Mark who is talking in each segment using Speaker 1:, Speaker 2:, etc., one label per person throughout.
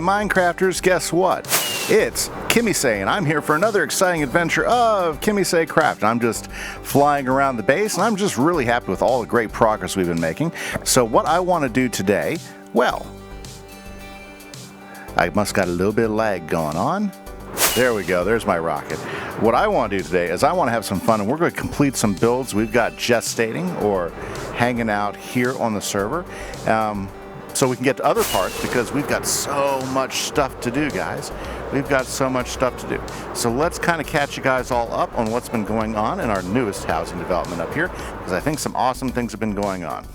Speaker 1: Minecrafters, guess what? It's Kimise, and I'm here for another exciting adventure of KimiseCraft. I'm just flying around the base, and I'm just really happy with all the great progress we've been making. So what I want to do today, well, I must got a little bit of lag going on. There we go, there's my rocket. What I want to do today is I want to have some fun, and we're going to complete some builds we've got gestating or hanging out here on the server. So we can get to other parts, because we've got so much stuff to do, guys. We've got so much stuff to do. So let's kind of catch you guys all up on what's been going on in our newest housing development up here, because I think some awesome things have been going on.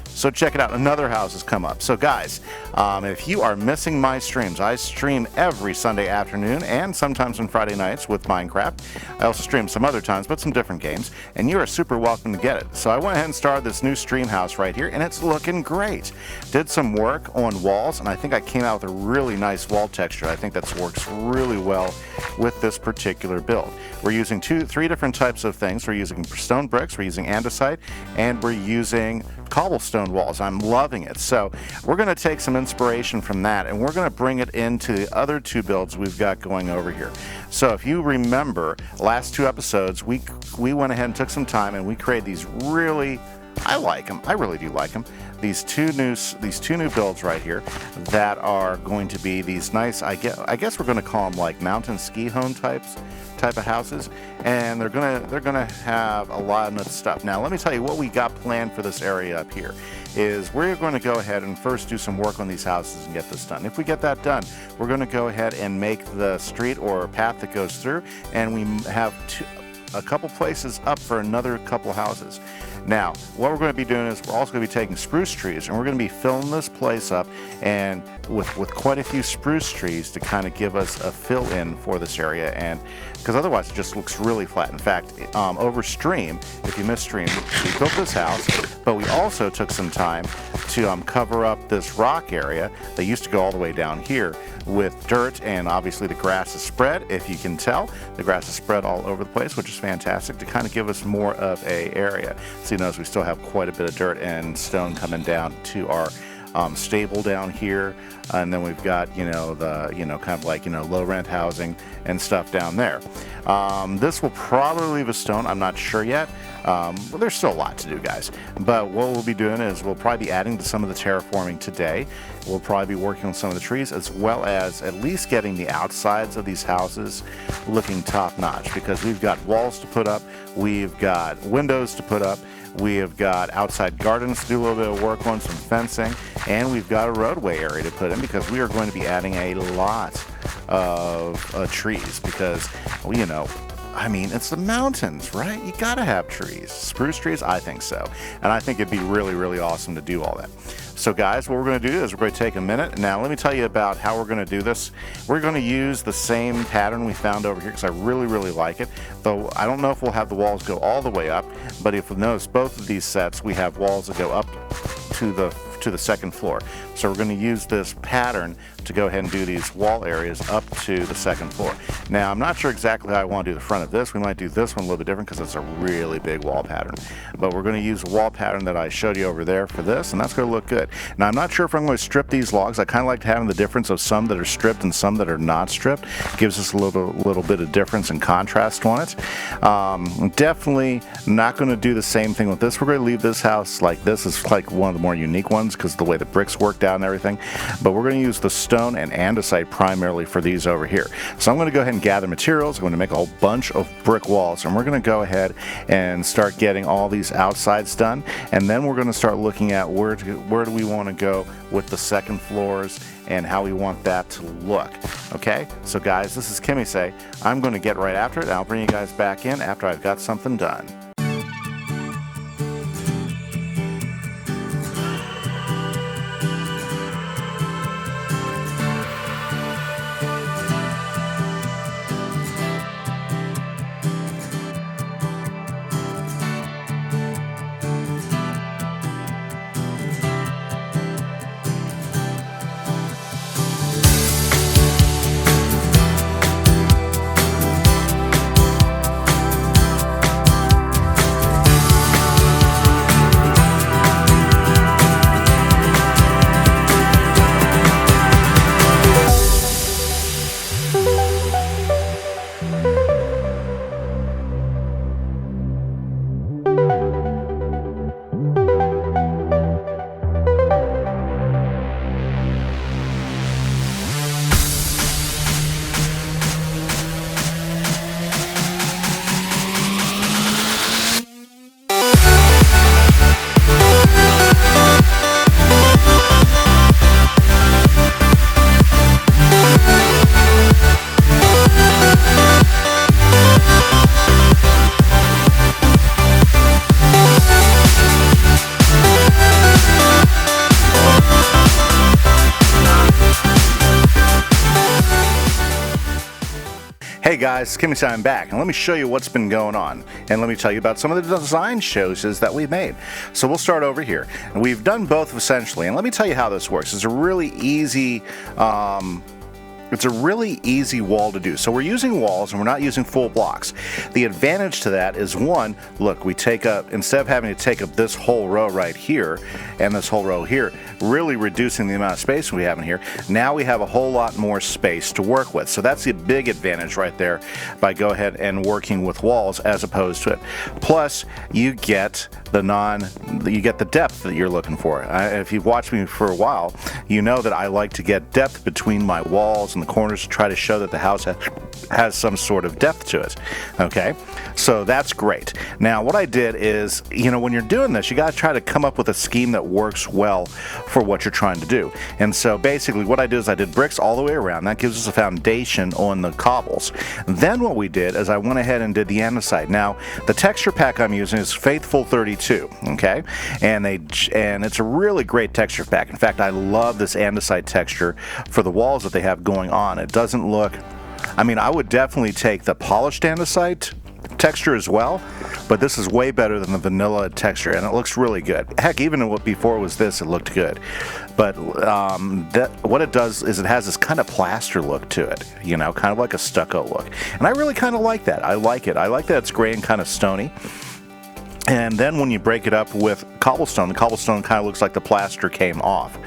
Speaker 1: So check it out, another house has come up. So guys, if you are missing my streams, I stream every Sunday afternoon and sometimes on Friday nights with Minecraft. I also stream some other times, but some different games, and you are super welcome to get it. So I went ahead and started this new stream house right here, and it's looking great. Did some work on walls, and I think I came out with a really nice wall texture. I think that works really well with this particular build. We're using three different types of things. We're using stone bricks, we're using andesite, and we're using cobblestone walls. I'm loving it. So we're going to take some inspiration from that, and we're going to bring it into the other two builds we've got going over here. So if you remember last two episodes, we went ahead and took some time and we created these really, I like them, I really do like them, these two new builds right here that are going to be these nice, I guess we're going to call them like mountain ski home type of houses, and they're gonna have a lot of nice stuff. Now let me tell you what we got planned for this area up here is we're going to go ahead and first do some work on these houses and get this done. If we get that done, we're going to go ahead and make the street or path that goes through, and we have a couple places up for another couple houses. Now, what we're going to be doing is we're also going to be taking spruce trees, and we're going to be filling this place up and with quite a few spruce trees to kind of give us a fill-in for this area, and because otherwise it just looks really flat. In fact, over stream, if you missed stream, we built this house, but we also took some time to cover up this rock area that used to go all the way down here with dirt, and obviously the grass is spread. If you can tell, the grass is spread all over the place, which is fantastic to kind of give us more of a area. So you notice we still have quite a bit of dirt and stone coming down to our stable down here, and then we've got kind of like low rent housing and stuff down there. This will probably leave a stone, I'm not sure yet. Well, there's still a lot to do, guys, but what we'll be doing is we'll probably be adding to some of the terraforming today. We'll probably be working on some of the trees, as well as at least getting the outsides of these houses looking top-notch, because we've got walls to put up, we've got windows to put up, we have got outside gardens to do a little bit of work on, some fencing, and we've got a roadway area to put in, because we are going to be adding a lot of trees, because, I mean, it's the mountains, right? You gotta have trees. Spruce trees? I think so. And I think it'd be really, really awesome to do all that. So guys, what we're going to do is we're going to take a minute. Now let me tell you about how we're going to do this. We're going to use the same pattern we found over here, because I really, really like it. Though I don't know if we'll have the walls go all the way up, but if you'll notice, both of these sets, we have walls that go up to the second floor. So we're going to use this pattern to go ahead and do these wall areas up to the second floor. Now I'm not sure exactly how I want to do the front of this. We might do this one a little bit different because it's a really big wall pattern. But we're going to use the wall pattern that I showed you over there for this, and that's going to look good. Now I'm not sure if I'm going to strip these logs. I kind of like having the difference of some that are stripped and some that are not stripped. Gives us a little bit of difference and contrast on it. Definitely not going to do the same thing with this. We're going to leave this house like this. It's like one of the more unique ones because of the way the bricks worked out and everything. But we're going to use the stone and andesite primarily for these over here. So I'm going to go ahead and gather materials. I'm going to make a whole bunch of brick walls, and we're going to go ahead and start getting all these outsides done, and then we're going to start looking at where do we want to go with the second floors and how we want that to look. Okay, so guys, this is Kimise. I'm going to get right after it, and I'll bring you guys back in after I've got something done. Hey guys, Kimise, I'm back, and let me show you what's been going on, and let me tell you about some of the design choices that we made. So we'll start over here, and we've done both essentially, and let me tell you how this works. It's a really easy wall to do. So we're using walls and we're not using full blocks. The advantage to that is, one, look, we take up, instead of having to take up this whole row right here and this whole row here, really reducing the amount of space we have in here, now we have a whole lot more space to work with. So that's the big advantage right there by go ahead and working with walls as opposed to it. Plus, you get the depth that you're looking for. If you've watched me for a while, you know that I like to get depth between my walls and the corners to try to show that the house has some sort of depth to it. Okay, so that's great. Now what I did is, when you're doing this, you got to try to come up with a scheme that works well for what you're trying to do. And so basically what I did is I did bricks all the way around. That gives us a foundation on the cobbles. Then what we did is I went ahead and did the andesite. Now the texture pack I'm using is Faithful 32, okay, and it's a really great texture pack. In fact, I love this andesite texture for the walls that they have going on. It doesn't look, I would definitely take the polished andesite texture as well, but this is way better than the vanilla texture, and it looks really good. Heck, even what before was this, it looked good. But what it does is it has this kind of plaster look to it, kind of like a stucco look, and I really kind of like that. I like it. I like that it's gray and kind of stony. And then when you break it up with cobblestone, the cobblestone kind of looks like the plaster came off.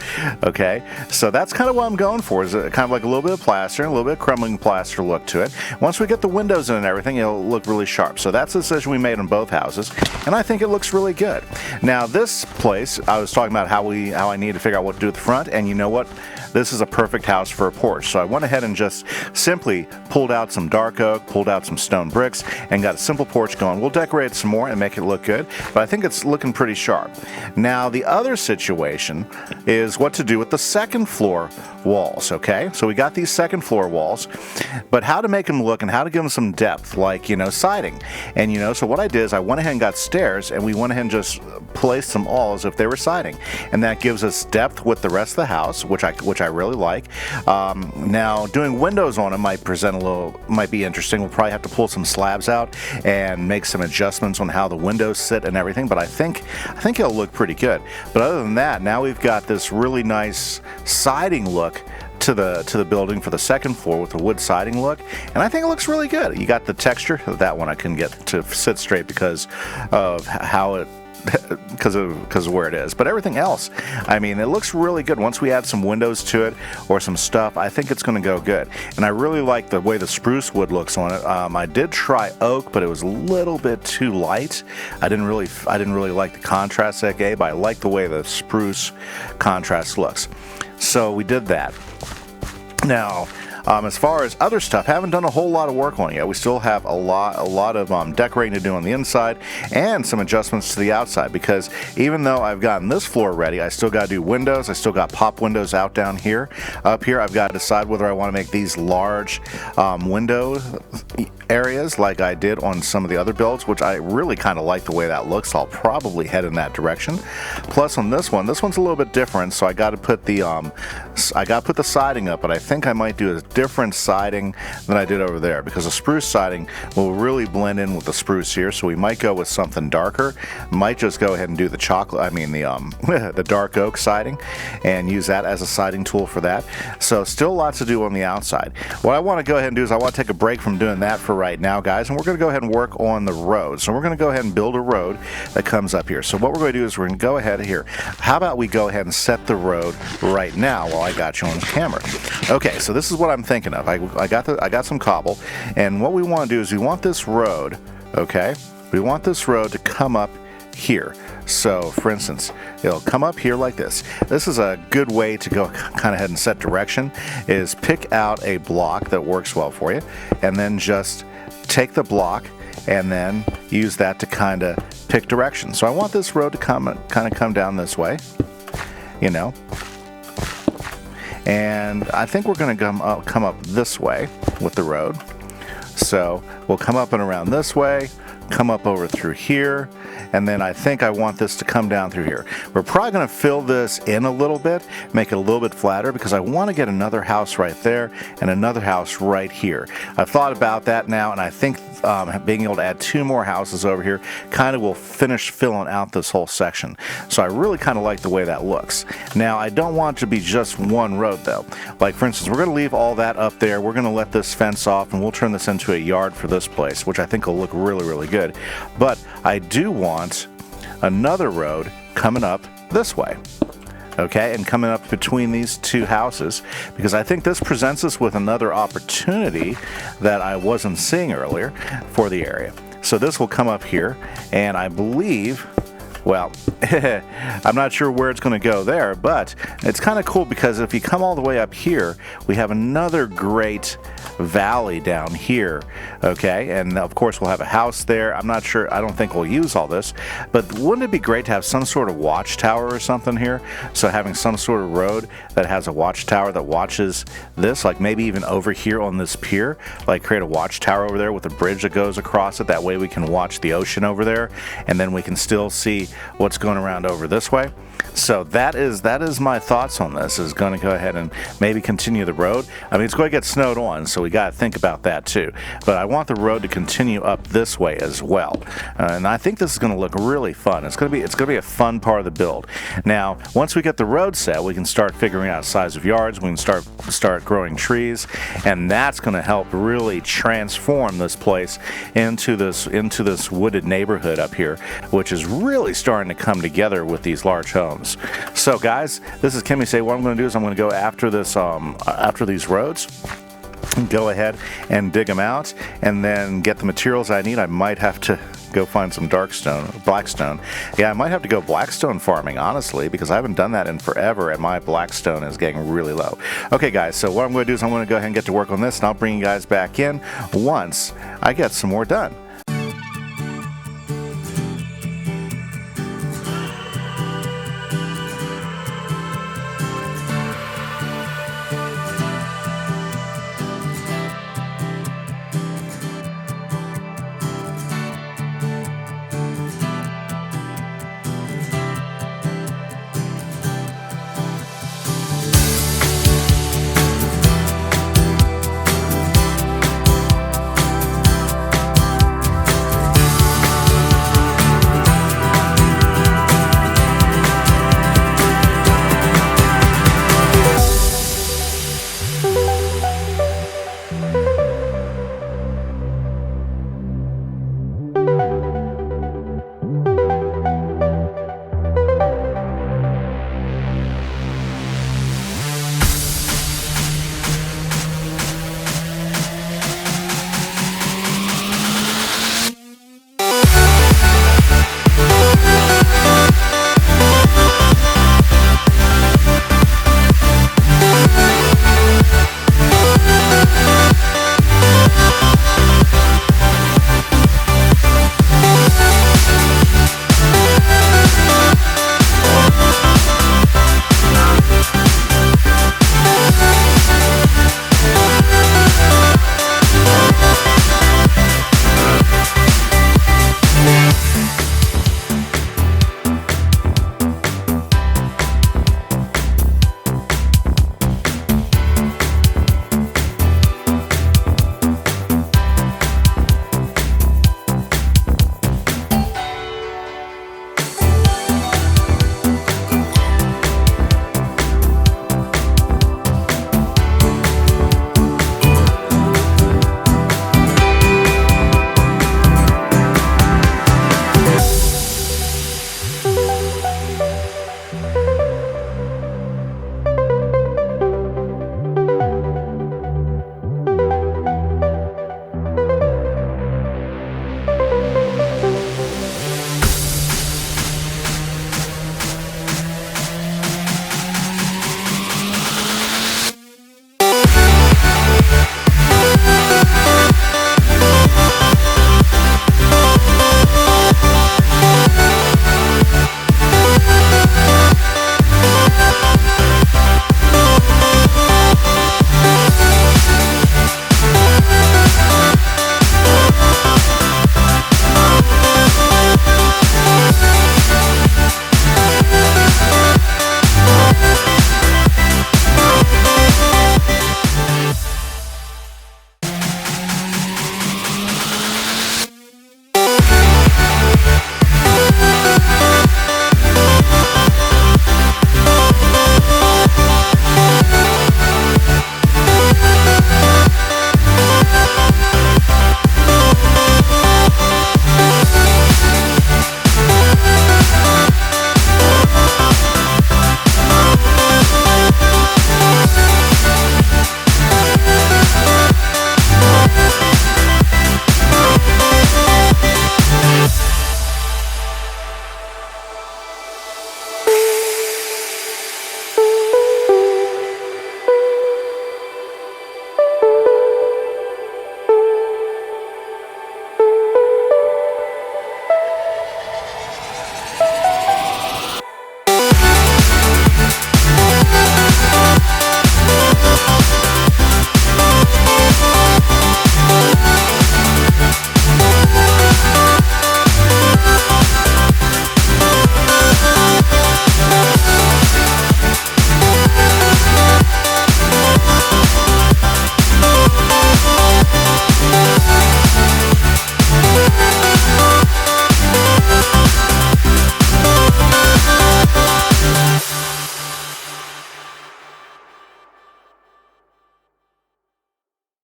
Speaker 1: Okay, so that's kind of what I'm going for, is kind of like a little bit of plaster and a little bit of crumbling plaster look to it. Once we get the windows in and everything, it'll look really sharp. So that's the decision we made on both houses, and I think it looks really good. Now this place, I was talking about how I need to figure out what to do at the front, and you know what? This is a perfect house for a porch. So I went ahead and just simply pulled out some dark oak, pulled out some stone bricks, and got a simple porch going. We'll decorate it some more and make it look good, but I think it's looking pretty sharp. Now the other situation is what to do with the second floor walls, okay? So we got these second floor walls, but how to make them look and how to give them some depth, like, siding. And so what I did is I went ahead and got stairs, and we went ahead and just placed them all as if they were siding. And that gives us depth with the rest of the house, which I really like. Now doing windows on it might be interesting. We'll probably have to pull some slabs out and make some adjustments on how the windows sit and everything, but I think it'll look pretty good. But other than that, now we've got this really nice siding look to the building for the second floor with the wood siding look, and I think it looks really good. You got the texture. That one I couldn't get to sit straight because of how it because of where it is, but everything else, it looks really good. Once we add some windows to it or some stuff, I think it's going to go good. And I really like the way the spruce wood looks on it. I did try oak, but it was a little bit too light. I didn't really like the contrast that gave, but I like the way the spruce contrast looks. So we did that. Now as far as other stuff, haven't done a whole lot of work on it yet. We still have a lot of decorating to do on the inside and some adjustments to the outside, because even though I've gotten this floor ready, I still got to do windows. I still got pop windows out down here. Up here, I've got to decide whether I want to make these large window areas like I did on some of the other builds, which I really kind of like the way that looks. So I'll probably head in that direction. Plus on this one's a little bit different, so I got to put the siding up, but I think I might do a different siding than I did over there, because the spruce siding will really blend in with the spruce here, so we might go with something darker. Might just go ahead and do the the dark oak siding and use that as a siding tool for that. So still lots to do on the outside. What I want to go ahead and do is I want to take a break from doing that for right now, guys, and we're going to go ahead and work on the road. So we're going to go ahead and build a road that comes up here. So what we're going to do is we're going to go ahead here. How about we go ahead and set the road right now while I got you on camera? Okay, so this is what I'm thinking of. I got some cobble, and what we want to do is we want this road, okay? We want this road to come up here. So for instance, it'll come up here like this. This is a good way to go kind of ahead and set direction, is pick out a block that works well for you, and then just take the block and then use that to kind of pick direction. So I want this road to kind of come down this way, and I think we're going to come up this way with the road. So we'll come up and around this way, come up over through here, and then I think I want this to come down through here. We're probably going to fill this in a little bit, make it a little bit flatter, because I want to get another house right there and another house right here. I've thought about that now, and I think being able to add 2 more houses over here kind of will finish filling out this whole section. So I really kind of like the way that looks. Now, I don't want it to be just one road though. Like for instance, we're going to leave all that up there. We're going to let this fence off, and we'll turn this into a yard for this place, which I think will look really, really good. But I do want another road coming up this way. Okay, and coming up between these 2 houses, because I think this presents us with another opportunity that I wasn't seeing earlier for the area. So this will come up here, and I believe, well, I'm not sure where it's going to go there, but it's kind of cool because if you come all the way up here, we have another great valley down here, okay, and of course we'll have a house there. I'm not sure, I don't think we'll use all this, but wouldn't it be great to have some sort of watchtower or something here? So having some sort of road that has a watchtower that watches this, like maybe even over here on this pier, like create a watchtower over there with a bridge that goes across it. That way we can watch the ocean over there, and then we can still see what's going around over this way. So that is my thoughts on this, is going to go ahead and maybe continue the road. I mean, it's going to get snowed on, so we got to think about that too. But I want the road to continue up this way as well. And I think this is going to look really fun. It's going to be a fun part of the build. Now, once we get the road set, we can start figuring out size of yards. We can start growing trees, and that's going to help really transform this place into this wooded neighborhood up here, which is really starting to come together with these large homes. So guys, this is Kimise. What I'm going to do is I'm going to go after this after these roads, and go ahead and dig them out, and then get the materials I need. I might have to go find some blackstone. Yeah, I might have to go blackstone farming, honestly, because I haven't done that in forever, and my blackstone is getting really low. Okay guys, so what I'm going to do is I'm going to go ahead and get to work on this, and I'll bring you guys back in once I get some more done.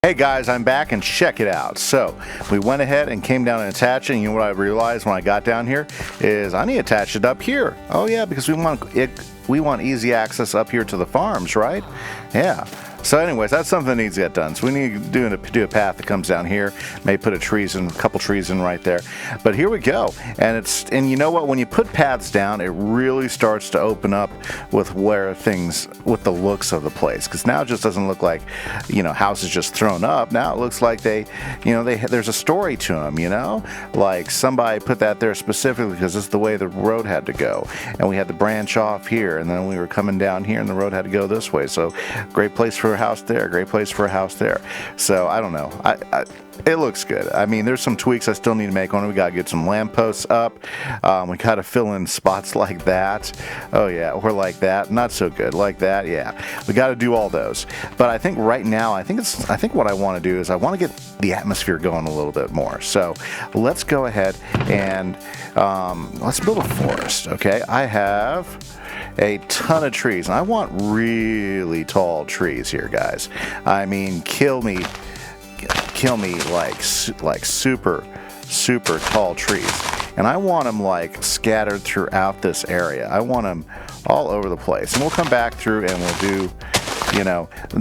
Speaker 1: Hey guys, I'm back and check it out. So we went ahead and came down and attached it. And you know what I realized when I got down here is I need to attach it up here. Oh yeah, because we want easy access up here to the farms, right? Yeah. So anyways, that's something that needs to get done. So we need to do a path that comes down here. Maybe put a couple trees in right there. But here we go. And you know what? When you put paths down, it really starts to open up with with the looks of the place. Because now it just doesn't look like, houses just thrown up. Now it looks like there's a story to them, Like somebody put that there specifically because this is the way the road had to go. And we had to branch off here, and then we were coming down here, and the road had to go this way. So great place for a house there, great place for a house there. So I don't know. It looks good. I mean, there's some tweaks I still need to make on it. We gotta get some lampposts up. We gotta fill in spots like that. Oh yeah, or like that. Not so good. Like that. Yeah, we gotta do all those. But I think right now, I think what I want to do is I want to get the atmosphere going a little bit more. So let's go ahead and let's build a forest. Okay, I have a ton of trees, and I want really tall trees here, guys. I mean, kill me like super tall trees, and I want them like scattered throughout this area. I want them all over the place, and we'll come back through and we'll do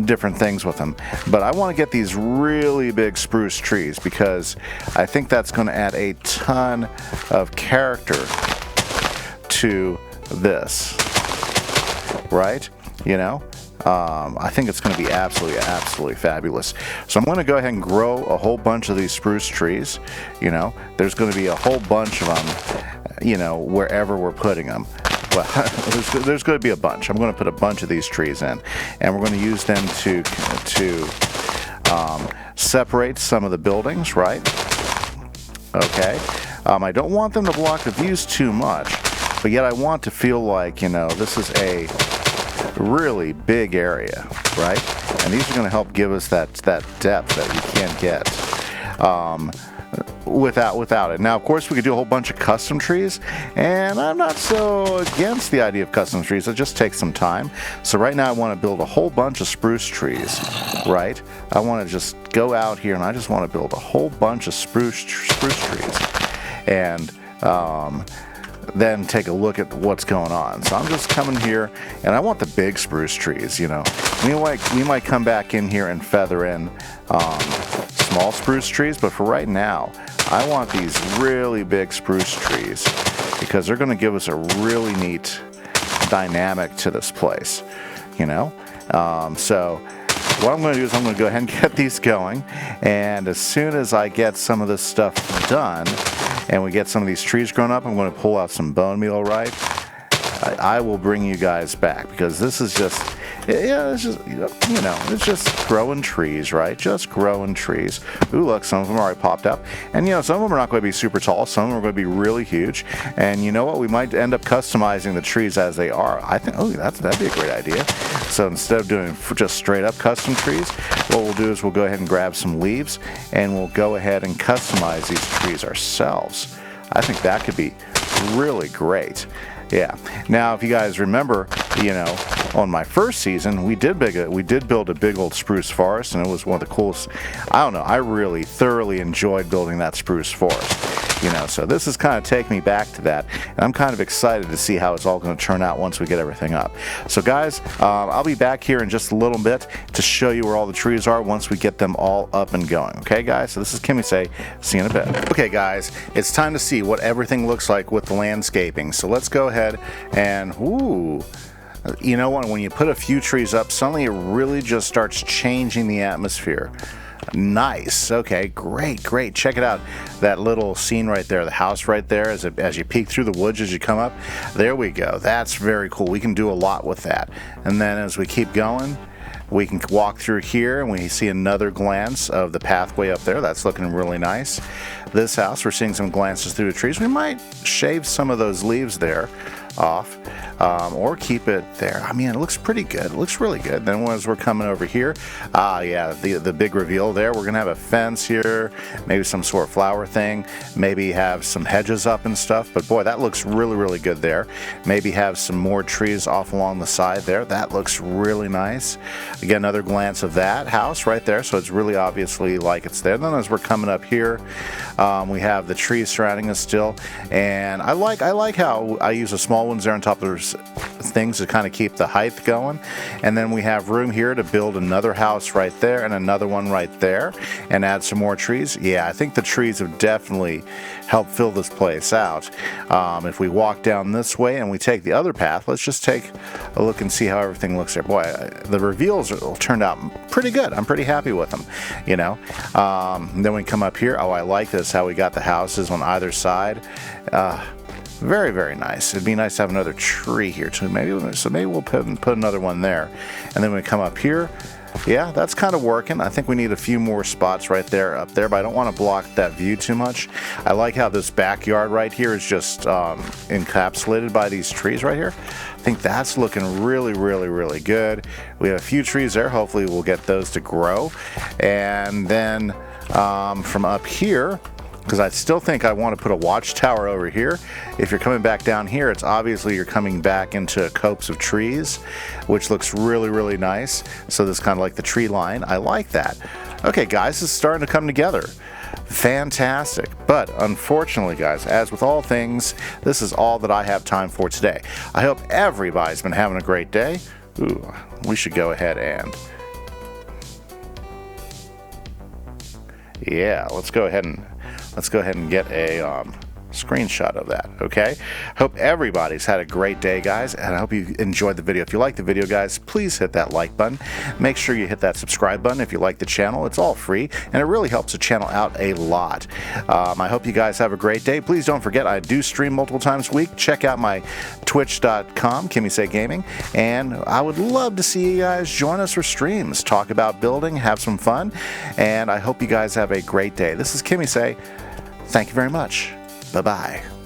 Speaker 1: different things with them. But I want to get these really big spruce trees because I think that's going to add a ton of character to this, right? I think it's going to be absolutely fabulous. So I'm going to go ahead and grow a whole bunch of these spruce trees. There's going to be a whole bunch of them, wherever we're putting them. But there's going to be a bunch. I'm going to put a bunch of these trees in, and we're going to use them to separate some of the buildings, right? Okay. I don't want them to block the views too much, but yet I want to feel like, this is a really big area, right? And these are going to help give us that depth that you can't get without it. Now, of course, we could do a whole bunch of custom trees, and I'm not so against the idea of custom trees. It just takes some time. So right now I want to build a whole bunch of spruce trees, right? I want to just go out here and I just want to build a whole bunch of spruce trees, and then take a look at what's going on. So I'm just coming here, and I want the big spruce trees. We might come back in here and feather in small spruce trees, but for right now I want these really big spruce trees because they're going to give us a really neat dynamic to this place. So what I'm going to do is I'm going to go ahead and get these going, and as soon as I get some of this stuff done and we get some of these trees grown up, I'm going to pull out some bone meal, right? I will bring you guys back because this is just, it's just growing trees, right? Just growing trees. Ooh, look, some of them already popped up. And, some of them are not going to be super tall. Some of them are going to be really huge. And you know what? We might end up customizing the trees as they are. I think, that'd be a great idea. So instead of doing just straight up custom trees, what we'll do is we'll go ahead and grab some leaves and we'll go ahead and customize these trees ourselves. I think that could be really great. Yeah. Now, if you guys remember, on my first season, we did build a big old spruce forest, and it was one of the coolest. I don't know. I really thoroughly enjoyed building that spruce forest. So this is kind of taking me back to that, and I'm kind of excited to see how it's all going to turn out once we get everything up. So guys, I'll be back here in just a little bit to show you where all the trees are once we get them all up and going. Okay, guys? So this is Kimise. See you in a bit. Okay, guys, it's time to see what everything looks like with the landscaping. So let's go ahead and, you know what? When you put a few trees up, suddenly it really just starts changing the atmosphere. Nice. Okay, great. Check it out. That little scene right there, the house right there, as you peek through the woods as you come up. There we go. That's very cool. We can do a lot with that. And then as we keep going, we can walk through here and we see another glance of the pathway up there. That's looking really nice. This house, we're seeing some glances through the trees. We might shave some of those leaves there off, or keep it there. I mean, it looks pretty good. It looks really good. Then as we're coming over here, yeah, the big reveal there. We're gonna have a fence here, maybe some sort of flower thing, maybe have some hedges up and stuff. But boy, that looks really, really good there. Maybe have some more trees off along the side there. That looks really nice. Again, another glance of that house right there. So it's really obviously like it's there. Then as we're coming up here, we have the trees surrounding us still, and I like how I use the small ones there on top of those things to kind of keep the height going. And then we have room here to build another house right there and another one right there and add some more trees. Yeah, I think the trees have definitely helped fill this place out. If we walk down this way and we take the other path, let's just take a look and see how everything looks there. Boy, the reveals turned out pretty good. I'm pretty happy with them, you know. Then we come up here. Oh, I like this, how we got the houses on either side. Very, very nice. It'd be nice to have another tree here too. Maybe we'll put another one there. And then we come up here. Yeah, that's kind of working. I think we need a few more spots right there, up there, but I don't want to block that view too much. I like how this backyard right here is just encapsulated by these trees right here. I think that's looking really, really, really good. We have a few trees there. Hopefully we'll get those to grow. And then from up here, because I still think I want to put a watchtower over here. If you're coming back down here, it's obviously you're coming back into a copse of trees, which looks really, really nice. So this is kind of like the tree line. I like that. Okay, guys, this is starting to come together. Fantastic. But unfortunately, guys, as with all things, this is all that I have time for today. I hope everybody's been having a great day. Ooh, we should go ahead and... yeah, let's go ahead and get a screenshot of that, okay? Hope everybody's had a great day, guys, and I hope you enjoyed the video. If you liked the video, guys, please hit that like button. Make sure you hit that subscribe button if you like the channel. It's all free, and it really helps the channel out a lot. I hope you guys have a great day. Please don't forget, I do stream multiple times a week. Check out my twitch.com, Kimise Gaming, and I would love to see you guys join us for streams, talk about building, have some fun, and I hope you guys have a great day. This is Kimise. Thank you very much. Bye-bye.